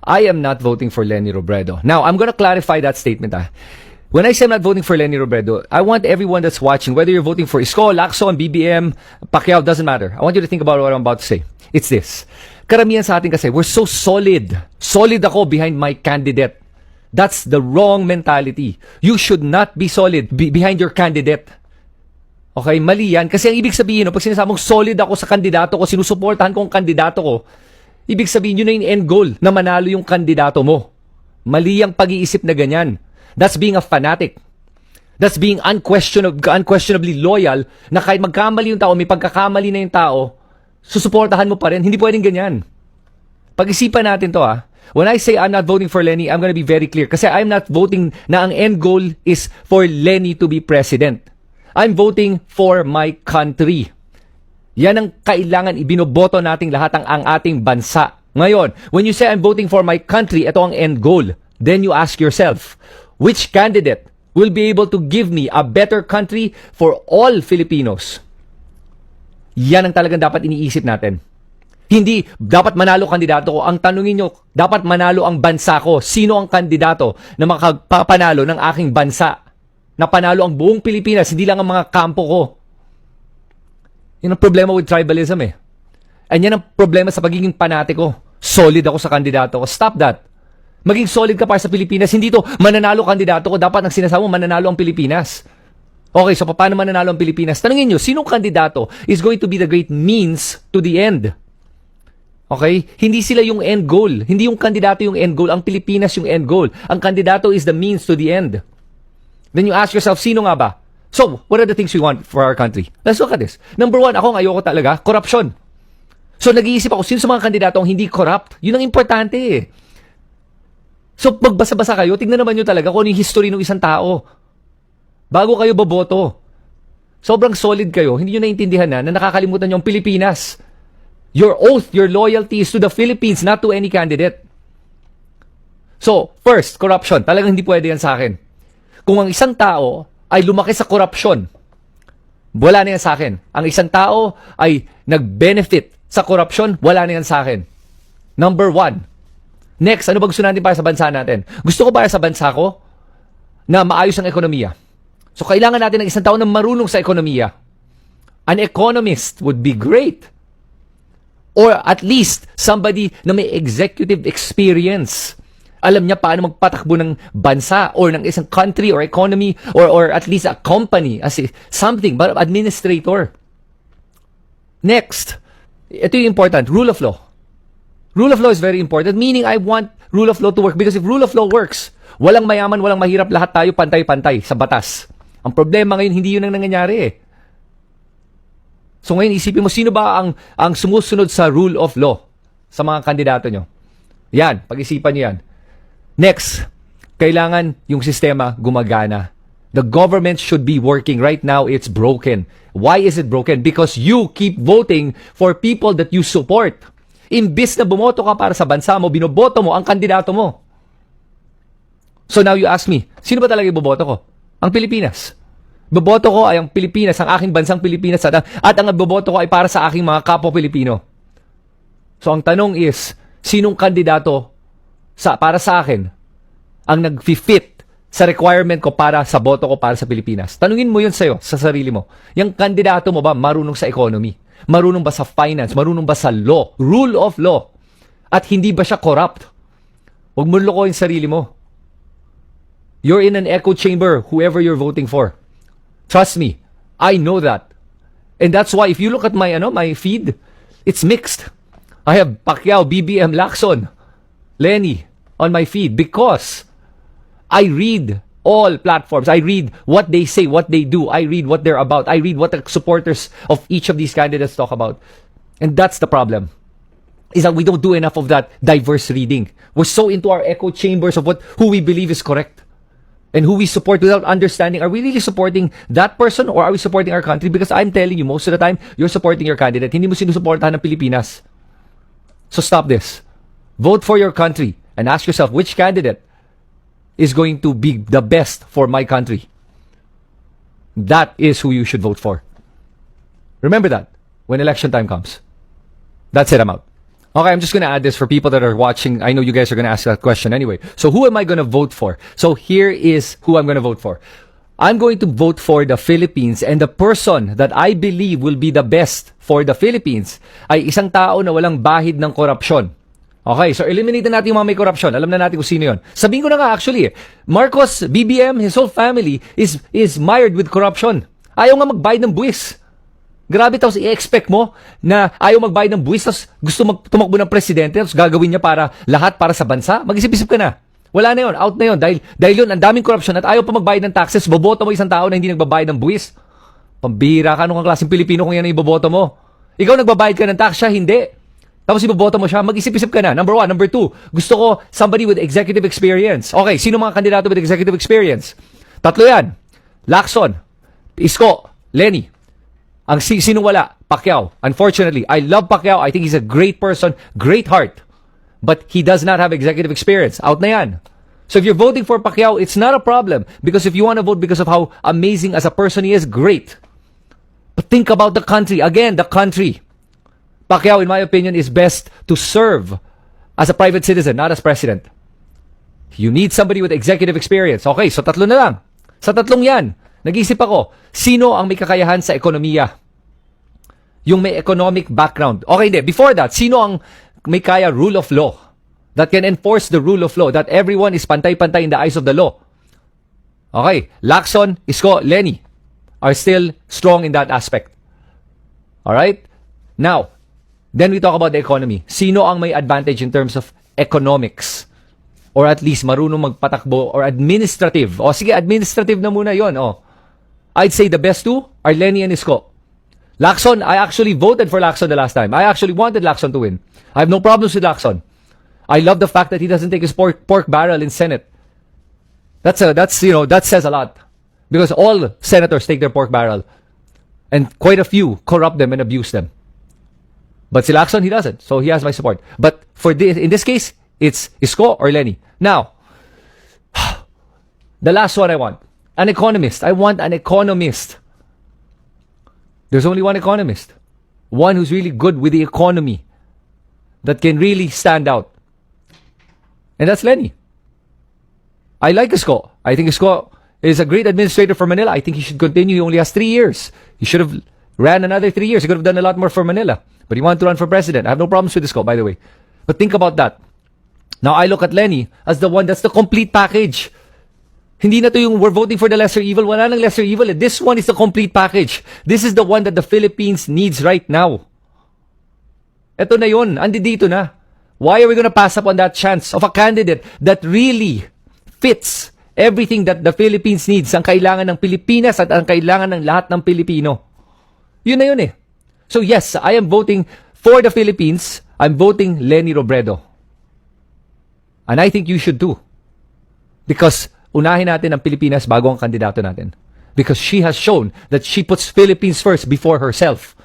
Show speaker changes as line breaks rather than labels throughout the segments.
I am not voting for Lenny Robredo. Now, I'm gonna clarify that statement. When I say I'm not voting for Lenny Robredo, I want everyone that's watching, whether you're voting for Isko, Lacson, BBM, Pacquiao, doesn't matter. I want you to think about what I'm about to say. It's this. Karamihan sa atin kasi, we're so solid. Solid ako behind my candidate. That's the wrong mentality. You should not be solid behind your candidate. Okay, mali yan. Kasi ang ibig sabihin, pag sinasabing solid ako sa kandidato ko, sinusuportahan ko ang kandidato ko, ibig sabihin yun na yung end goal, na manalo yung kandidato mo. Mali ang pag-iisip na ganyan. That's being a fanatic. That's being unquestionably loyal, na kahit magkamali yung tao, may pagkakamali na yung tao, susuportahan mo pa rin. Hindi pwedeng ganyan. Pag-isipan natin to When I say I'm not voting for Lenny, I'm gonna be very clear. Kasi I'm not voting na ang end goal is for Lenny to be president. I'm voting for my country. Yan ang kailangan ibinoboto nating lahat ang ating bansa. Ngayon, when you say I'm voting for my country, ito ang end goal. Then you ask yourself, which candidate will be able to give me a better country for all Filipinos? Yan ang talagang dapat iniisip natin. Hindi, dapat manalo kandidato ko. Ang tanungin nyo, dapat manalo ang bansa ko. Sino ang kandidato na makapapanalo ng aking bansa? Na panalo ang buong Pilipinas, hindi lang ang mga kampo ko. Yan ang problema with tribalism And yan ang problema sa pagiging panatiko. Solid ako sa kandidato ko. Stop that. Maging solid ka para sa Pilipinas. Hindi to, mananalo kandidato ko. Dapat ang sinasabi mo, mananalo ang Pilipinas. Okay, so paano mananalo ang Pilipinas? Tanungin nyo, sinong kandidato is going to be the great means to the end? Okay? Hindi sila yung end goal. Hindi yung kandidato yung end goal. Ang Pilipinas yung end goal. Ang kandidato is the means to the end. Then you ask yourself, sino nga ba? So, what are the things we want for our country? Let's look at this. Number one, ako ang ayoko talaga, corruption. So, nag-iisip ako, sino sa mga kandidato ang hindi corrupt? Yun ang importante So, magbasa-basa kayo, tingnan naman nyo talaga kung ano yung history ng isang tao. Bago kayo boboto. Sobrang solid kayo, hindi nyo naintindihan na nakakalimutan nyo ang Pilipinas. Your oath, your loyalty is to the Philippines, not to any candidate. So, first, corruption. Talagang hindi pwede yan sa akin. Kung ang isang tao ay lumaki sa korupsyon, wala na yan sa akin. Ang isang tao ay nag-benefit sa korupsyon, wala na yan sa akin. Number one. Next, ano ba gusto natin para sa bansa natin? Gusto ko para sa bansa ko na maayos ang ekonomiya. So, kailangan natin ng isang tao na marunong sa ekonomiya. An economist would be great. Or at least, somebody na may executive experience. Alam niya paano magpatakbo ng bansa or ng isang country or economy or at least a company as something, but administrator. Next, ito yung important, rule of law. Rule of law is very important, meaning I want rule of law to work because if rule of law works, walang mayaman, walang mahirap, lahat tayo pantay-pantay sa batas. Ang problema ngayon, hindi yun ang nangyayari So ngayon, isipin mo, sino ba ang sumusunod sa rule of law sa mga kandidato nyo? Yan, pag-isipan nyo yan. Next, kailangan yung sistema gumagana. The government should be working. Right now, it's broken. Why is it broken? Because you keep voting for people that you support. Imbis na bumoto ka para sa bansa mo, binoboto mo ang kandidato mo. So now you ask me, sino ba talaga iboboto ko? Ang Pilipinas. Boboto ko ay ang Pilipinas, ang aking bansang Pilipinas, at ang boboto ko ay para sa aking mga kapwa Pilipino. So ang tanong is, sinong kandidato para sa akin ang nag-fit sa requirement ko para sa boto ko para sa Pilipinas? Tanungin mo yun sa'yo, sa sarili mo. Yung kandidato mo ba marunong sa economy? Marunong ba sa finance? Marunong ba sa law? Rule of law? At hindi ba siya corrupt? Huwag mo lokohin sarili mo. You're in an echo chamber, whoever you're voting for. Trust me, I know that. And that's why if you look at my feed, it's mixed. I have Pacquiao, BBM, Lacson, Lenny on my feed because I read all platforms. I read what they say, what they do. I read what they're about. I read what the supporters of each of these candidates talk about. And that's the problem. Is that we don't do enough of that diverse reading. We're so into our echo chambers of who we believe is correct. And who we support without understanding, are we really supporting that person or are we supporting our country? Because I'm telling you, most of the time, you're supporting your candidate. Hindi mo sinusuportahan ng Pilipinas. So stop this. Vote for your country and ask yourself which candidate is going to be the best for my country. That is who you should vote for. Remember that when election time comes. That's it, I'm out. Okay, I'm just gonna add this for people that are watching. I know you guys are gonna ask that question anyway. So who am I gonna vote for? So here is who I'm gonna vote for. I'm going to vote for the Philippines, and the person that I believe will be the best for the Philippines ay isang tao na walang bahid ng korupsyon. Okay, so eliminate na natin yung mga may korupsyon. Alam na natin kung sino yun. Sabihin ko na nga actually, Marcos, BBM, his whole family is mired with corruption. Ayaw nga magbayad ng buwis. Grabe, tapos i-expect mo na ayaw magbayad ng buwis, tapos gusto tumakbo ng presidente, tapos gagawin niya para lahat para sa bansa. Mag-isip-isip ka na. Wala na yun, out na yun. Dahil yun, ang daming korupsyon at ayaw pa magbayad ng taxes, boboto mo isang tao na hindi nagbabayad ng buwis. Pambira ka, anong klaseng Pilipino kung yan ang iboboto mo? Ikaw nagbabayad ka ng tax, siya hindi. Tapos iboboto mo siya, mag-isip-isip ka na. Number 1. Number 2, gusto ko somebody with executive experience. Okay, sino mga kandidato with executive experience? Tatlo yan. Lacson, Isko, Lenny. Ang sinong wala? Pacquiao. Unfortunately, I love Pacquiao. I think he's a great person, great heart. But he does not have executive experience. Out na yan. So if you're voting for Pacquiao, it's not a problem. Because if you want to vote because of how amazing as a person he is, great. But think about the country. Again, the country. Pacquiao, in my opinion, is best to serve as a private citizen, not as president. You need somebody with executive experience. Okay, so tatlo na lang. Sa tatlong yan, nag-iisip ako, sino ang may kakayahan sa ekonomiya? Yung may economic background. Okay, hindi. Before that, sino ang may kaya rule of law? That can enforce the rule of law. That everyone is pantay-pantay in the eyes of the law. Okay, Lacson, Isko, Lenny are still strong in that aspect. Alright? Now, then we talk about the economy. Sino ang may advantage in terms of economics? Or at least marunong magpatakbo or administrative. O sige, administrative na muna yon. O. I'd say the best two are Lenny and Isko. Lacson, I actually voted for Lacson the last time. I actually wanted Lacson to win. I have no problems with Lacson. I love the fact that he doesn't take his pork barrel in Senate. That says a lot. Because all senators take their pork barrel. And quite a few corrupt them and abuse them. But si Lacson, he doesn't. So he has my support. But in this case, it's Isko or Lenny. Now, the last one I want. An economist. I want an economist. There's only one economist. One who's really good with the economy. That can really stand out. And that's Lenny. I like Isko. I think Isko is a great administrator for Manila. I think he should continue. He only has 3 years. He should have ran another 3 years. He could have done a lot more for Manila. But he wanted to run for president. I have no problems with Isko, by the way. But think about that. Now, I look at Lenny as the one that's the complete package. Hindi na to yung we're voting for the lesser evil. Wala nang lesser evil. This one is the complete package. This is the one that the Philippines needs right now. Ito na yun. Andi dito na. Why are we gonna pass up on that chance of a candidate that really fits everything that the Philippines needs, ang kailangan ng Pilipinas at ang kailangan ng lahat ng Pilipino? Yun na yun eh. So yes, I am voting for the Philippines. I'm voting Leni Robredo. And I think you should too. Because unahin natin ang Pilipinas bago ang kandidato natin. Because she has shown that she puts Philippines first before herself.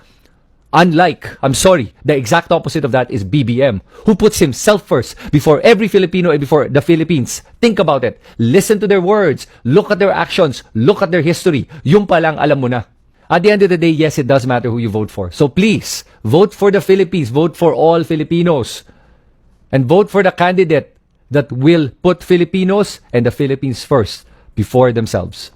Unlike, the exact opposite of that is BBM, who puts himself first before every Filipino and before the Philippines. Think about it. Listen to their words. Look at their actions. Look at their history. Yung palang alam mo na. At the end of the day, yes, it does matter who you vote for. So please, vote for the Philippines. Vote for all Filipinos. And vote for the candidate that will put Filipinos and the Philippines first before themselves.